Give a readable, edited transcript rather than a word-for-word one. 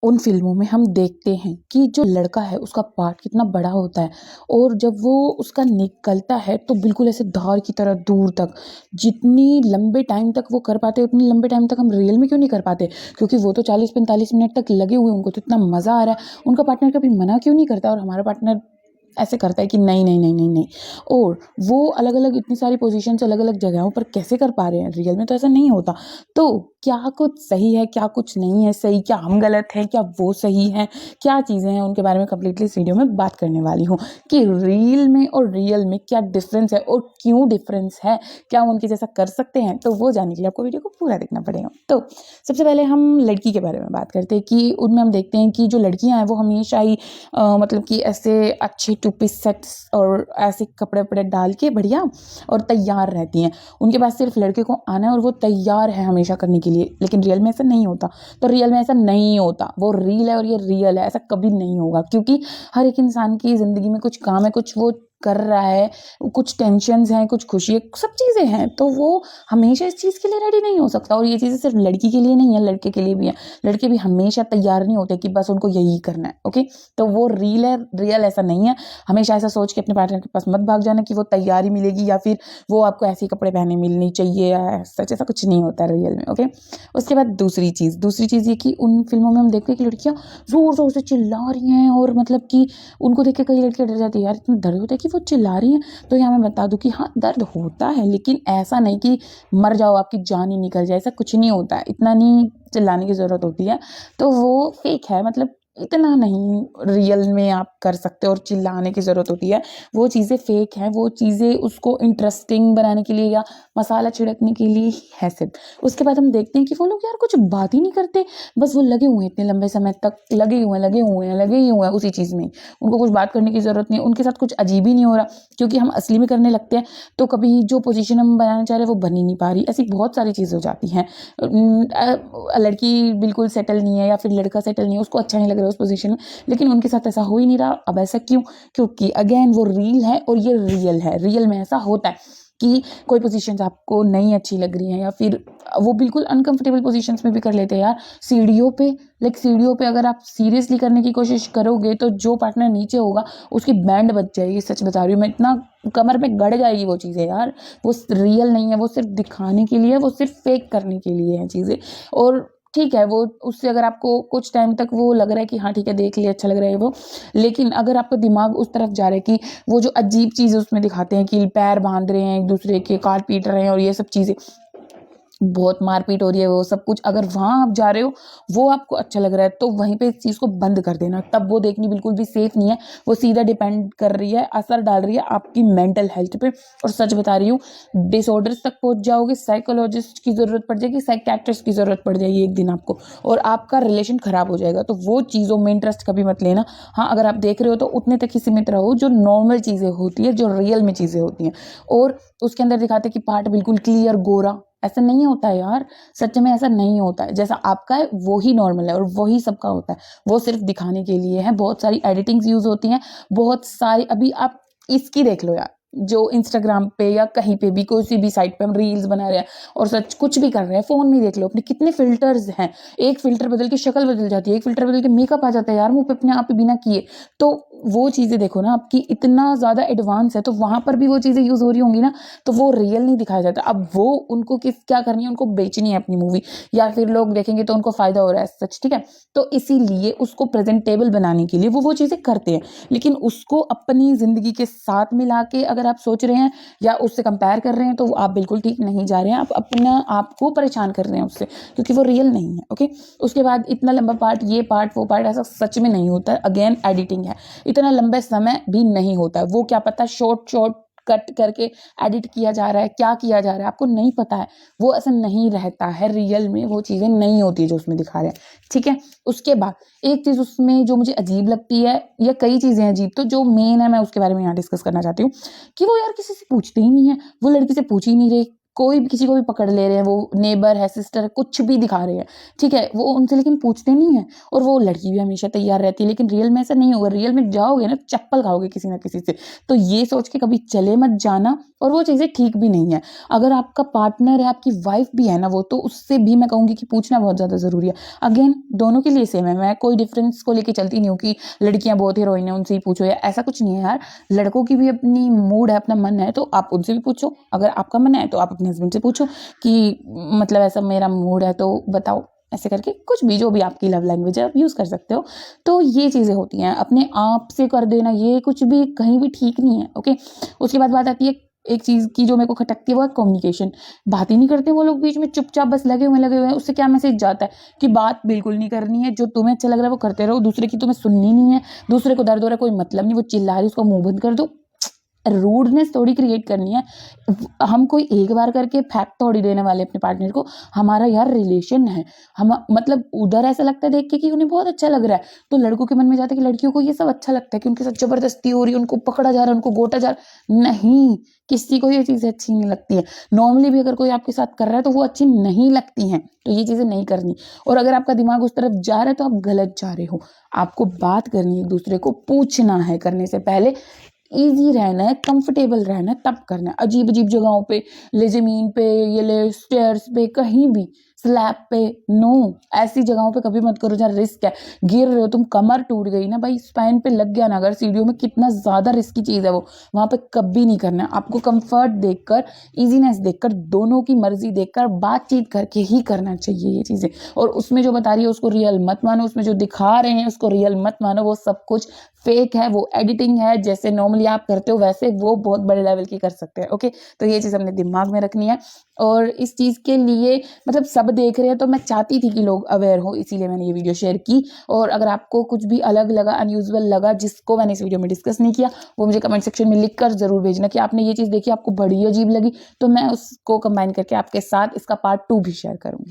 उन फ़िल्मों में हम देखते हैं कि जो लड़का है उसका पार्ट कितना बड़ा होता है और जब वो उसका निकलता है तो बिल्कुल ऐसे धार की तरह दूर तक, जितनी लंबे टाइम तक वो कर पाते हैं उतनी लंबे टाइम तक हम रियल में क्यों नहीं कर पाते? क्योंकि वो तो 40-45 मिनट तक लगे हुए हैं, उनको तो इतना मज़ा आ रहा है, उनका पार्टनर कभी मना क्यों नहीं करता और हमारा पार्टनर ऐसे करता है कि नहीं, नहीं, नहीं, नहीं, नहीं। और वो अलग-अलग इतनी सारी पोज़ीशंस अलग-अलग जगहों पर कैसे कर पा रहे हैं? रियल में तो ऐसा नहीं होता। तो क्या कुछ सही है, क्या कुछ नहीं है सही, क्या हम गलत हैं, क्या वो सही हैं, क्या चीज़ें हैं, उनके बारे में कंप्लीटली इस वीडियो में बात करने वाली हूँ कि रील में और रियल में क्या डिफ़रेंस है और क्यों डिफ़रेंस है? क्या हम उनके जैसा कर सकते हैं? तो वो जानने के लिए आपको वीडियो को पूरा देखना पड़ेगा। तो सबसे पहले हम लड़की के बारे में बात करते हैं कि उनमें हम देखते हैं कि जो लड़कियाँ हैं वो हमेशा ही मतलब कि ऐसे अच्छे टू पीस सेट्स और ऐसे कपड़े-वपड़े डाल के बढ़िया और तैयार रहती हैं। उनके पास सिर्फ लड़के को आना है और वो तैयार है हमेशा करने के लिए, लेकिन रियल में ऐसा नहीं होता। तो रियल में ऐसा नहीं होता, वो रील है और ये रियल है, ऐसा कभी नहीं होगा क्योंकि हर एक इंसान की ज़िंदगी में कुछ काम है, कुछ वो कर रहा है, कुछ टेंशन्स हैं, कुछ खुशी है, सब चीज़ें हैं, तो वो हमेशा इस चीज़ के लिए रेडी नहीं हो सकता और ये चीज़ें सिर्फ लड़की के लिए नहीं है, लड़के के लिए भी है। लड़के भी हमेशा तैयार नहीं होते कि बस उनको यही करना है, ओके? तो वो रील है, रियल ऐसा नहीं है। हमेशा ऐसा सोच के अपने पार्टनर के पास मत भाग जाना कि वो तैयार ही मिलेगी या फिर वो आपको ऐसे ही कपड़े पहने मिलनी चाहिए या सच, ऐसा कुछ नहीं होता है रियल में, ओके? उसके बाद दूसरी चीज़ ये कि उन फ़िल्मों में हम देखते हैं कि लड़कियाँ ज़ोर-ज़ोर से चिल्ला रही हैं और मतलब कि उनको देख के कई लड़कियाँ डर जाती हैं, यार इतना दर्द होता है कि वो चिल्ला रही हैं। तो यहाँ मैं बता दूँ कि हाँ, दर्द होता है लेकिन ऐसा नहीं कि मर जाओ, आपकी जान ही निकल जाए, ऐसा कुछ नहीं होता है, इतना नहीं चिल्लाने की ज़रूरत होती है। तो वो फ़ेक है, मतलब इतना नहीं रियल में आप कर सकते और चिल्लाने की ज़रूरत होती है। वो चीज़ें फ़ेक हैं, वो चीज़ें उसको इंटरेस्टिंग बनाने के लिए या मसाला छिड़कने के लिए ही है सिर्फ़। उसके बाद हम देखते हैं कि वो लोग यार कुछ बात ही नहीं करते, बस वो लगे हुए हैं इतने लंबे समय तक, लगे ही हुए हैं उसी चीज़ में। उनको कुछ बात करने की ज़रूरत नहीं है, उनके साथ कुछ अजीब ही नहीं हो रहा क्योंकि हम असली में करने लगते हैं, तो कभी जो पोज़ीशन हम बनाना चाह रहे हैं वो बन ही नहीं पा रही। ऐसी बहुत सारी चीज़ें हो जाती हैं। लड़की बिल्कुल सेटल नहीं है या फिर लड़का सेटल नहीं है, उसको अच्छा नहीं लग रहा है उस पोजीशन में, लेकिन उनके साथ ऐसा हो ही नहीं रहा। अब ऐसा क्यों? क्योंकि अगेन वो रील है और ये रियल है। रियल में ऐसा होता है कि कोई पोजीशंस आपको नहीं अच्छी लग रही हैं या फिर वो बिल्कुल अनकंफर्टेबल पोजीशंस में भी कर लेते हैं यार। सीढ़ियों पे अगर आप सीरियसली करने की कोशिश करोगे तो जो पार्टनर नीचे होगा उसकी बैंड बज जाएगी, सच बता रही हूँ मैं, इतना कमर में गड़ जाएगी वो चीज़ें यार। वो रियल नहीं है, वो सिर्फ दिखाने के लिए है, वो सिर्फ फेक करने के लिए है चीज़ें। और ठीक है, वो उससे अगर आपको कुछ टाइम तक वो लग रहा है कि हाँ ठीक है, देख लिया, अच्छा लग रहा है वो, लेकिन अगर आपका दिमाग उस तरफ जा रहा है कि वो जो अजीब चीज़ें उसमें दिखाते हैं कि पैर बांध रहे हैं एक दूसरे के, काट पीट रहे हैं और ये सब चीज़ें, बहुत मारपीट हो रही है, वो सब कुछ अगर वहाँ आप जा रहे हो, वो आपको अच्छा लग रहा है, तो वहीं पे इस चीज़ को बंद कर देना। तब वो देखनी बिल्कुल भी सेफ नहीं है। वो सीधा डिपेंड कर रही है, असर डाल रही है आपकी मेंटल हेल्थ पे। और सच बता रही हूँ, डिसऑर्डर्स तक पहुँच जाओगे, साइकोलॉजिस्ट की ज़रूरत पड़ जाएगी, साइकियाट्रिस्ट की ज़रूरत पड़ जाएगी एक दिन आपको, और आपका रिलेशन ख़राब हो जाएगा। तो वो चीज़ों में इंटरेस्ट कभी मत लेना। हाँ, अगर आप देख रहे हो तो उतने तक ही सीमित रहो जो नॉर्मल चीज़ें होती है, जो रियल में चीज़ें होती हैं। और उसके अंदर दिखाते हैं कि पार्ट बिल्कुल क्लियर गोरा, ऐसा नहीं होता है यार। सच में ऐसा नहीं होता है। जैसा आपका है वो ही नॉर्मल है और वही सबका होता है। वो सिर्फ दिखाने के लिए है। बहुत सारी एडिटिंग्स यूज़ होती हैं, बहुत सारी, अभी आप इसकी देख लो यार, जो इंस्टाग्राम पे या कहीं पे भी कोई सी भी साइट पे हम रील्स बना रहे हैं और सच कुछ भी कर रहे हैं, फ़ोन में देख लो अपने कितने फ़िल्टर्स हैं। एक फ़िल्टर बदल के शक्ल बदल जाती है, एक फ़िल्टर बदल के मेकअप आ जाता है यार मुँह पे अपने आप ही बिना किए। तो वो चीज़ें देखो ना, आपकी इतना ज़्यादा एडवांस है, तो वहाँ पर भी वो चीज़ें यूज़ हो रही होंगी ना, तो वो रियल नहीं दिखाया जाता। अब वो उनको क्या करनी है, उनको बेचनी है अपनी मूवी, या फिर लोग देखेंगे तो उनको फ़ायदा हो रहा है सच, ठीक है? तो इसीलिए उसको प्रेज़ेंटेबल बनाने के लिए वो चीज़ें करते हैं। लेकिन उसको अपनी ज़िंदगी के साथ मिला के अगर आप सोच रहे हैं या उससे कंपेयर कर रहे हैं, तो आप बिल्कुल ठीक नहीं जा रहे हैं। आप अपना आप को परेशान कर रहे हैं उससे, क्योंकि वो रियल नहीं है, ओके? उसके बाद इतना लंबा पार्ट, ये पार्ट, वो पार्ट, ऐसा सच में नहीं होता है। अगेन एडिटिंग है। इतना लंबे समय भी नहीं होता है। वो क्या पता शॉर्ट कट करके एडिट किया जा रहा है, क्या किया जा रहा है, आपको नहीं पता है। वो ऐसा नहीं रहता है रियल में, वो चीज़ें नहीं होती जो उसमें दिखा रहे हैं, ठीक है? उसके बाद एक चीज़ उसमें जो मुझे अजीब लगती है, या कई चीज़ें अजीब, तो जो मेन है मैं उसके बारे में यहाँ डिस्कस करना चाहती हूँ कि वो यार किसी से पूछते ही नहीं है। वो लड़की से पूछ ही नहीं रहे, कोई भी किसी को भी पकड़ ले रहे हैं, वो नेबर है, सिस्टर है, कुछ भी दिखा रहे हैं, ठीक है, वो उनसे लेकिन पूछते नहीं है। और वो लड़की भी हमेशा तैयार रहती है, लेकिन रियल में ऐसा नहीं होगा। रियल में जाओगे ना, चप्पल खाओगे किसी ना किसी से। तो ये सोच के कभी चले मत जाना, और वो चीज़ें ठीक भी नहीं है। अगर आपका पार्टनर है, आपकी वाइफ भी है ना वो, तो उससे भी मैं कहूँगी कि पूछना बहुत ज़्यादा ज़रूरी है। अगेन दोनों के लिए सेम है, मैं कोई डिफरेंस को लेके चलती नहीं हूँ कि लड़कियां बहुत हीरोइन है उनसे ही पूछो, या ऐसा कुछ नहीं है यार। लड़कों की भी अपनी मूड है, अपना मन है, तो आप उनसे भी पूछो। अगर आपका मन है तो आप अपने हस्बैंड से पूछो कि मतलब ऐसा मेरा मूड है तो बताओ, ऐसे करके कुछ भी, जो भी आपकी लव लैंग्वेज है आप यूज़ कर सकते हो। तो ये चीज़ें होती हैं, अपने आप से कर देना ये कुछ भी कहीं भी ठीक नहीं है। ओके, उसके बाद बात आती है एक चीज़ की जो मेरे को खटकती है, वो है कम्युनिकेशन। बात ही नहीं करते वो लोग बीच में, चुपचाप बस लगे हुए हैं। उससे क्या मैसेज जाता है कि बात बिल्कुल नहीं करनी है, जो तुम्हें अच्छा लग रहा है वो करते रहो, दूसरे की तुम्हें सुननी नहीं है, दूसरे को दर्द हो रहा है कोई मतलब नहीं, वो चिल्ला रही है उसका मुंह बंद कर दो। रूडनेस थोड़ी क्रिएट करनी है। हम कोई एक बार करके फैक्ट थोड़ी देने वाले अपने पार्टनर को। हमारा यार रिलेशन है, हम मतलब उधर ऐसा लगता है देख के कि उन्हें बहुत अच्छा लग रहा है, तो लड़कों के मन में जाता है कि लड़कियों को ये सब अच्छा लगता है, कि उनके साथ जबरदस्ती हो रही है, उनको पकड़ा जा रहा है, उनको गोटा जा रहा है। नहीं, किसी को ये चीज़ें अच्छी नहीं लगती है। नॉर्मली भी अगर कोई आपके साथ कर रहा है तो वो अच्छी नहीं लगती हैं, तो ये चीज़ें नहीं करनी। और अगर आपका दिमाग उस तरफ जा रहा है तो आप गलत जा रहे हो। आपको बात करनी है, एक दूसरे को पूछना है करने से पहले, ईजी रहना है, कंफर्टेबल रहना है, तब करना है। अजीब अजीब जगहों पे, ले जमीन पे, ये ले स्टेयर्स पे, कहीं भी स्लैब पे, नो, ऐसी जगहों पे कभी मत करो जहाँ रिस्क है। गिर रहे हो तुम, कमर टूट गई ना भाई, स्पाइन पे लग गया ना अगर सीढ़ियों में, कितना ज्यादा रिस्की चीज है वो, वहां पे कभी नहीं करना है। आपको कंफर्ट देखकर, इजीनेस देखकर, दोनों की मर्जी देखकर, बातचीत करके ही करना चाहिए ये चीजें। और उसमें जो बता रही है उसको रियल मत मानो, उसमें जो दिखा रहे हैं उसको रियल मत मानो, वो सब कुछ फेक है, वो एडिटिंग है। जैसे नॉर्मली आप करते हो वैसे वो बहुत बड़े लेवल की कर सकते हैं। ओके, तो ये चीज़ हमने दिमाग में रखनी है। और इस चीज़ के लिए मतलब सब देख रहे हैं, तो मैं चाहती थी कि लोग अवेयर हो, इसीलिए मैंने ये वीडियो शेयर की। और अगर आपको कुछ भी अलग लगा, अनयूजुअल लगा, जिसको मैंने इस वीडियो में डिस्कस नहीं किया, वो मुझे कमेंट सेक्शन में लिख कर जरूर भेजना कि आपने ये चीज़ देखी, आपको बड़ी अजीब लगी, तो मैं उसको कंबाइन करके आपके साथ इसका पार्ट 2 भी शेयर करूँगी।